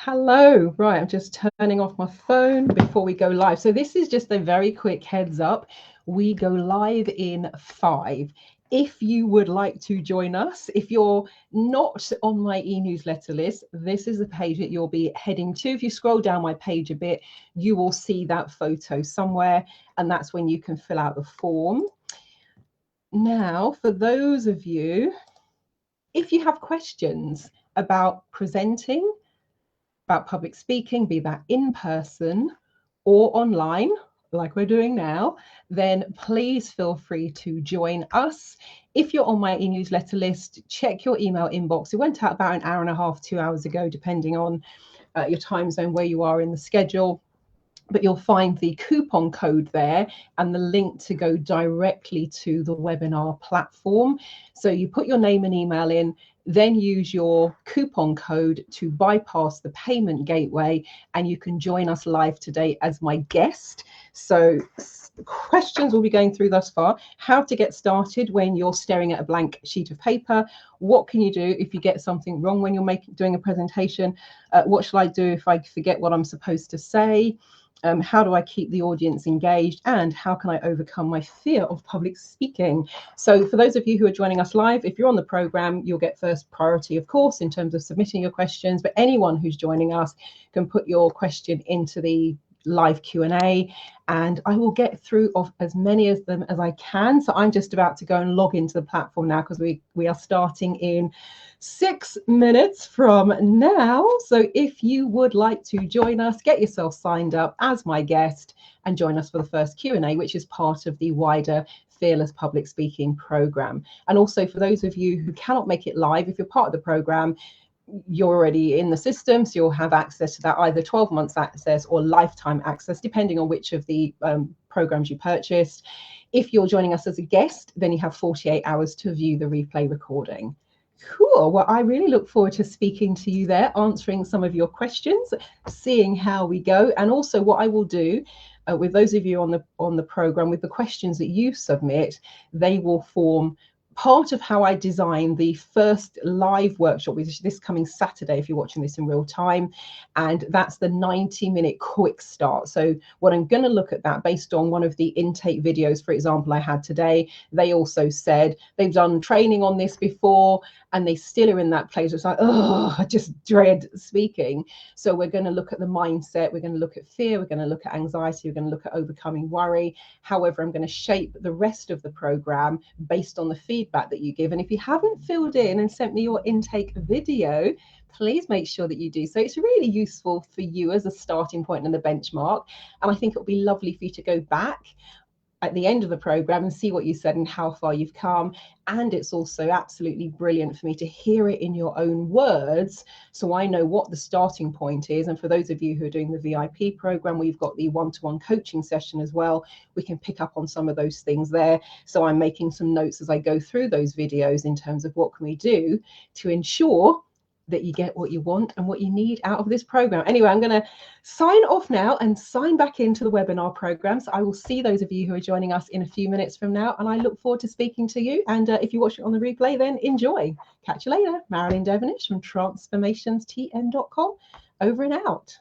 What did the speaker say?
Hello. Right, I'm just turning off my phone before we go live. So this is just a very quick heads up. We go live in 5. If you would like to join us, if you're not on my e-newsletter list, this is the page that you'll be heading to. If you scroll down my page a bit, you will see that photo somewhere, and that's when you can fill out the form. Now, for those of you, if you have questions about presenting, about public speaking, be that in person or online, like we're doing now, then please feel free to join us. If you're on my e-newsletter list, check your email inbox. It went out about an hour and a half, 2 hours ago, depending on your time zone, where you are in the schedule. But you'll find the coupon code there and the link to go directly to the webinar platform. So you put your name and email in, then use your coupon code to bypass the payment gateway, and you can join us live today as my guest. So questions we'll be going through thus far: how to get started when you're staring at a blank sheet of paper, what can you do if you get something wrong when you're doing a presentation, what shall I do if I forget what I'm supposed to say, how do I keep the audience engaged, and how can I overcome my fear of public speaking? So for those of you who are joining us live, if you're on the program, you'll get first priority, of course, in terms of submitting your questions, but anyone who's joining us can put your question into the live Q&A, and I will get through of as many of them as I can. So I'm just about to go and log into the platform now, because we are starting in 6 minutes from now. So if you would like to join us, get yourself signed up as my guest and join us for the first Q&A, which is part of the wider Fearless Public Speaking program. And also for those of you who cannot make it live, if you're part of the program, you're already in the system, so you'll have access to that, either 12 months access or lifetime access, depending on which of the programs you purchased. If you're joining us as a guest, then you have 48 hours to view the replay recording. Cool. Well, I really look forward to speaking to you there, answering some of your questions, seeing how we go. And also what I will do with those of you on the program, with the questions that you submit, they will form part of how I design the first live workshop, which is this coming Saturday, if you're watching this in real time. And that's the 90-minute quick start. So what I'm going to look at that based on one of the intake videos, for example, I had today. They also said they've done training on this before, and they still are in that place. It's like, oh, I just dread speaking. So we're going to look at the mindset. We're going to look at fear. We're going to look at anxiety. We're going to look at overcoming worry. However, I'm going to shape the rest of the program based on the feedback that you give. And if you haven't filled in and sent me your intake video, please make sure that you do so. It's really useful for you as a starting point and the benchmark. And I think it'll be lovely for you to go back at the end of the program and see what you said and how far you've come. And it's also absolutely brilliant for me to hear it in your own words, so I know what the starting point is. And for those of you who are doing the VIP program, we've got the one-to-one coaching session as well. We can pick up on some of those things there. So I'm making some notes as I go through those videos in terms of what can we do to ensure that you get what you want and what you need out of this program. Anyway, I'm going to sign off now and sign back into the webinar program. So I will see those of you who are joining us in a few minutes from now, and I look forward to speaking to you. And if you watch it on the replay, then enjoy. Catch you later. Marilyn Devonish from transformationstm.com. Over and out.